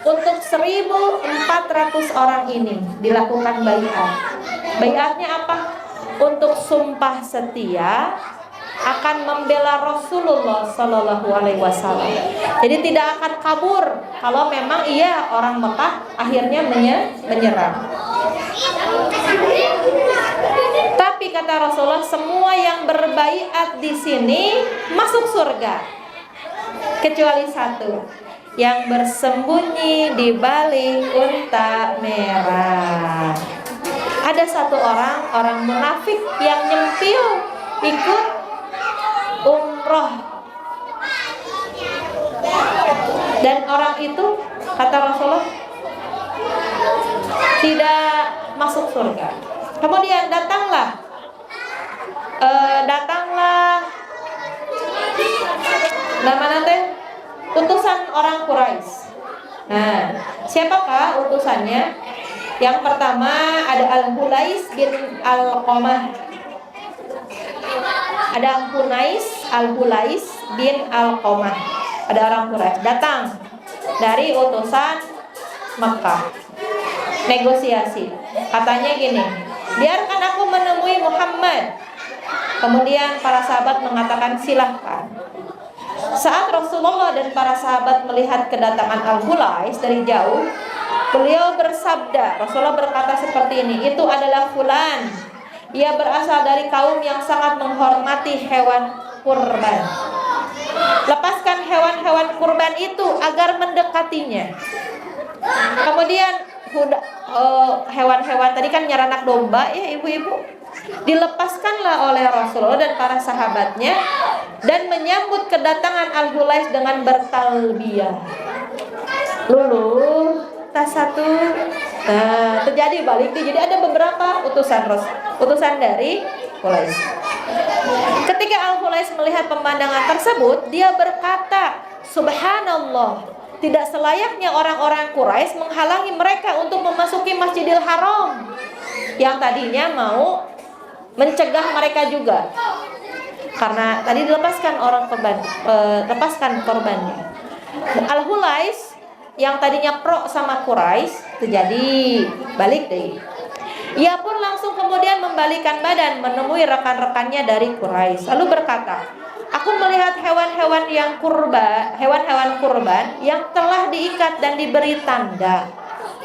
untuk 1.400 orang ini dilakukan baiat. Baiatnya apa? Untuk sumpah setia akan membela Rasulullah Shallallahu Alaihi Wasallam. Jadi tidak akan kabur kalau memang ia orang Mekah akhirnya menyerang. Tapi kata Rasulullah, semua yang berbaiat di sini masuk surga, kecuali satu, yang bersembunyi di balik unta merah. Ada satu orang munafik yang nyempil ikut umroh, dan orang itu kata Rasulullah tidak masuk surga. Kemudian datanglah namanya teh utusan orang Quraisy. Nah, siapakah utusannya? Yang pertama ada Al-Hulais bin Al-Qamah. Ada Al-Hulais bin Al-Qamah. Ada orang Quraisy datang dari utusan Mekah. Negosiasi. Katanya gini, biarkan aku menemui Muhammad. Kemudian para sahabat mengatakan silahkan. Saat Rasulullah dan para sahabat melihat kedatangan Al-Hulais dari jauh, beliau bersabda, Rasulullah berkata seperti ini, itu adalah fulan. Ia berasal dari kaum yang sangat menghormati hewan kurban. Lepaskan hewan-hewan kurban itu agar mendekatinya. Kemudian hewan-hewan tadi kan nyaranak domba ya ibu-ibu, dilepaskanlah oleh Rasulullah dan para sahabatnya dan menyambut kedatangan Al-Hulais dengan bertalbiyah. Lulu tas satu. Nah, terjadi balik. Jadi ada beberapa utusan dari Hulais. Ketika Al-Hulais melihat pemandangan tersebut, dia berkata, Subhanallah, tidak selayaknya orang-orang Quraisy menghalangi mereka untuk memasuki Masjidil Haram yang tadinya mau mencegah mereka juga. Karena tadi dilepaskan lepaskan korbannya. Al-Hulais yang tadinya pro sama Quraisy terjadi balik deh. Ia pun langsung kemudian membalikan badan menemui rekan-rekannya dari Quraisy. Lalu berkata, aku melihat hewan-hewan kurban yang telah diikat dan diberi tanda.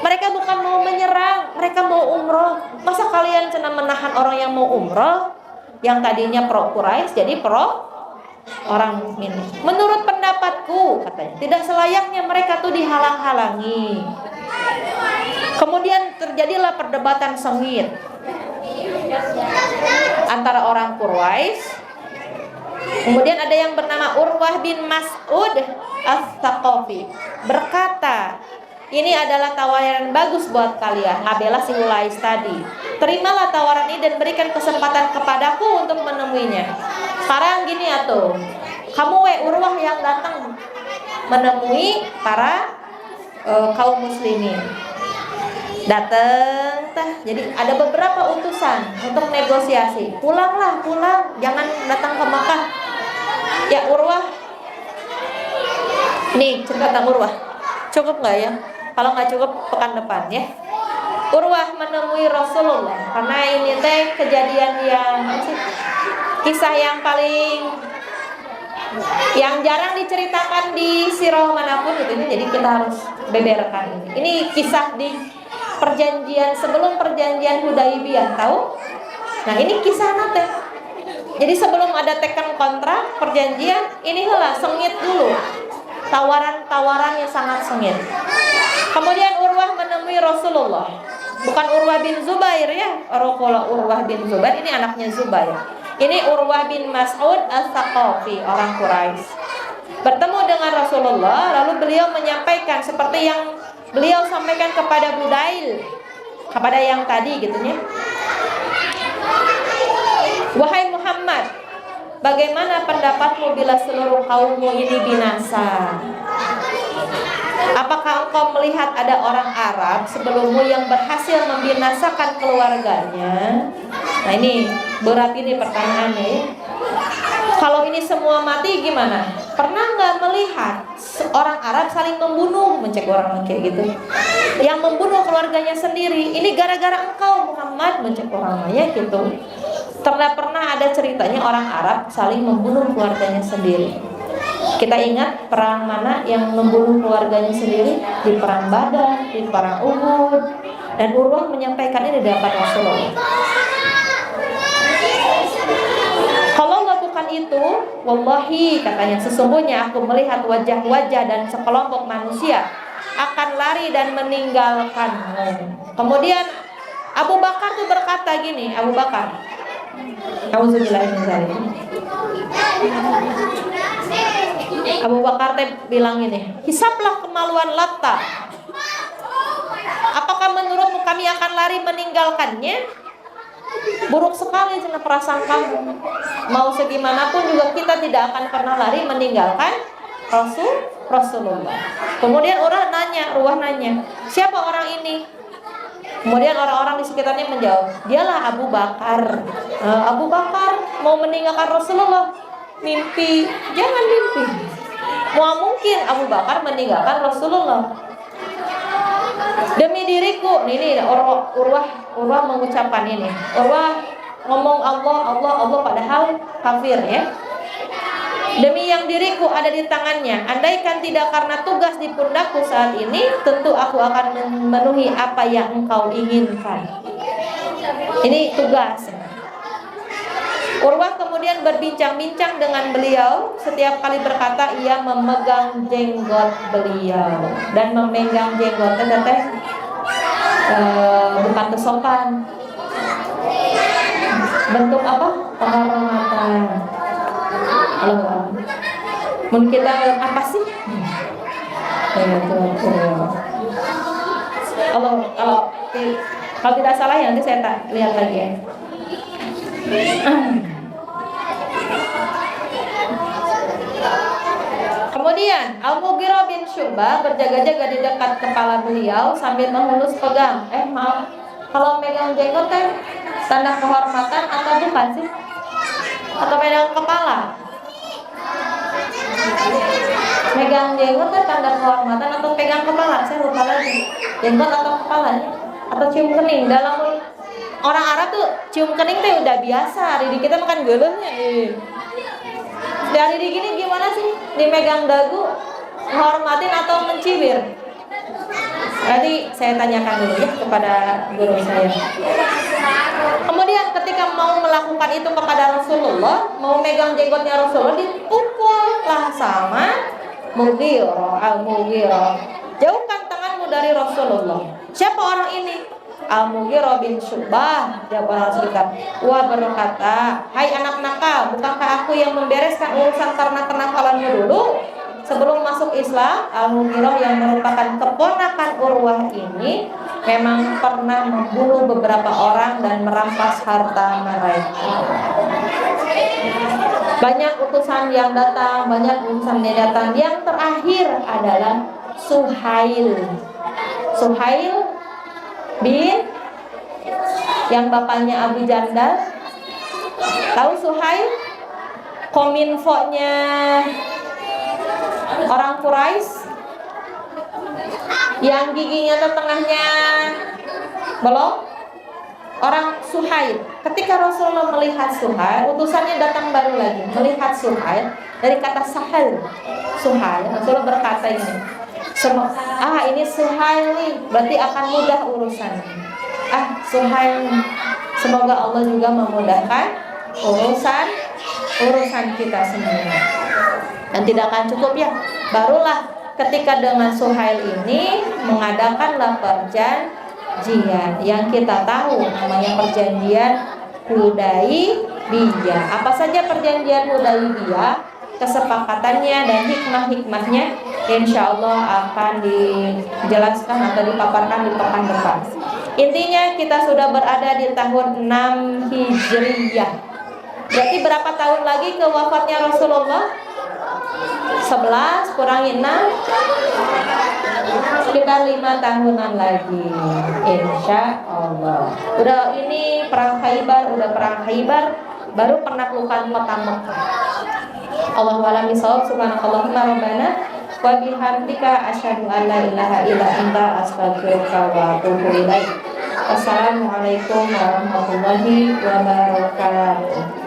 Mereka bukan mau menyerang, mereka mau umroh. Masa kalian cina menahan orang yang mau umroh, yang tadinya pro Quraisy jadi pro orang mukmin. Menurut pendapatku, katanya, tidak selayaknya mereka tuh dihalang-halangi. Kemudian terjadilah perdebatan sengit antara orang Quraisy. Kemudian ada yang bernama Urwah bin Mas'ud As-Saqafi berkata, ini adalah tawaran bagus buat kalian, ngabela si Hulais tadi. Terimalah tawaran ini dan berikan kesempatan kepadaku untuk menemuinya. Sekarang gini atuh, kamu Urwah yang datang menemui para kaum muslimin. Datang jadi ada beberapa utusan untuk negosiasi. Pulang, jangan datang ke Makkah. Ya Urwah, nih cerita tentang Urwah. Cukup nggak ya? Kalau nggak cukup pekan depan ya. Urwah menemui Rasulullah karena ini teh kejadian kisah yang jarang diceritakan di sirah manapun gitu. Jadi kita harus beberkan ini. Ini kisah di perjanjian sebelum perjanjian Hudaibiyah, tahu? Nah ini kisah nate. Jadi sebelum ada teken kontrak perjanjian, ini lah sengit dulu. Tawaran yang sangat sengit. Kemudian Urwah menemui Rasulullah. Bukan Urwah bin Zubair ya. Kalau Urwah bin Zubair ini anaknya Zubair. Ini Urwah bin Mas'ud As-Saqafi, orang Quraisy. Bertemu dengan Rasulullah, lalu beliau menyampaikan seperti yang beliau sampaikan kepada Budail, kepada yang tadi gitunya. Wahai Muhammad, bagaimana pendapatmu bila seluruh kaummu ini binasa? Apakah engkau melihat ada orang Arab sebelummu yang berhasil membinasakan keluarganya? Nah ini berat ini pertanyaannya ya. Kalau ini semua mati gimana? Pernah nggak melihat orang Arab saling membunuh, mencek orang kayak gitu, yang membunuh keluarganya sendiri? Ini gara-gara engkau Muhammad, mencek orang ya gitu. Pernah ada ceritanya orang Arab saling membunuh keluarganya sendiri. Kita ingat perang mana yang membunuh keluarganya sendiri? Di perang Badar, di perang Uhud. Dan Urwah menyampaikan ini di hadapan Rasulullah. Kalau lakukan itu, wallahi katanya, sesungguhnya aku melihat wajah-wajah dan sekelompok manusia akan lari dan meninggalkanmu. Kemudian Abu Bakar tuh berkata gini, Abu Bakar, Abu Bakar teh bilang ini, hisaplah kemaluan Latta. Apakah menurutmu kami akan lari meninggalkannya? Buruk sekali cina perasaan kamu. Mau segimanapun juga kita tidak akan pernah lari meninggalkan Rasulullah. Kemudian Ruwah nanya, siapa orang ini? Kemudian orang-orang di sekitarnya menjawab, dialah Abu Bakar. Abu Bakar mau meninggalkan Rasulullah. Mimpi, jangan mimpi. Mau mungkin Abu Bakar meninggalkan Rasulullah. Demi diriku, ini Urwah mengucapkan ini. Urwah ngomong Allah padahal kafir ya. Demi yang diriku ada di tangannya, andaikan tidak karena tugas di pundakku saat ini, tentu aku akan memenuhi apa yang engkau inginkan. Ini tugas. Urwah kemudian berbincang-bincang dengan beliau. Setiap kali berkata ia memegang jenggot beliau. Dan memegang jenggot teteh bukan kesopan. Bentuk apa? Penghormatan. Allah. Mungkin kita apa sih? Kalau tidak salah ya nanti saya lihat lagi ya. Kemudian Al-Mughirah bin Syu'bah berjaga-jaga di dekat kepala beliau sambil menghulus pegang. Maaf, kalau megang jenggot kan tanda kehormatan atau bukan sih? Atau megang kepala? Megang jenggot kan tanda kehormatan atau pegang kepala? Saya lupa lagi. Jenggot atau kepala? Atau cium kening? Dalam orang Arab tuh cium kening tuh udah biasa. Di kita makan geuleuhnya. Dari gini gimana sih? Dimegang dagu, menghormatin atau mencibir? Nanti saya tanyakan dulu ya kepada guru saya. Kemudian ketika mau melakukan itu kepada Rasulullah, mau megang jenggotnya Rasulullah, dipukullah sama Mughirah, Al-Mughirah. Jauhkan tanganmu dari Rasulullah. Siapa orang ini? Al-Mughirah bin Syu'bah, jawab orang sekitar. Wah berkata, hai anak nakal, bukankah aku yang membereskan urusan karena kenakalanmu dulu? Sebelum masuk Islam, Al-Mughirah yang merupakan keponakan Urwah ini memang pernah membunuh beberapa orang dan merampas harta mereka. Banyak utusan yang datang, banyak utusan yang datang. Yang terakhir adalah Suhail bin yang bapaknya Abu Jandal. Tahu Suhail? Kominfo-nya orang Quraisy yang giginya tengahnya belum. Orang Suhail. Ketika Rasulullah melihat Suhail, utusannya datang baru lagi melihat Suhail, dari kata sahal, Suhail, Rasulullah berkata ini, ini Suhail nih, berarti akan mudah urusan. Suhail, semoga Allah juga memudahkan urusan kita semua. Dan tidak akan cukup ya. Barulah ketika dengan Suhail ini mengadakanlah perjanjian yang kita tahu namanya perjanjian Hudaibiyah. Apa saja perjanjian Hudaibiyah, kesepakatannya dan hikmah-hikmahnya insya Allah akan dijelaskan atau dipaparkan di pekan depan. Intinya kita sudah berada di tahun 6 Hijriyah. Berarti berapa tahun lagi ke wafatnya Rasulullah? 11 kurangi 6, sekitar 5 tahunan lagi insya Allah. Udah ini perang Khaybar, baru penaklukan kota Mekah. Allahu a'lam bishawab. Subhanakallahumma rabbana wa bihamdika asyhadu an la ilaha illa anta astaghfiruka wa atubu ilaik. Assalamualaikum warahmatullahi wabarakatuh.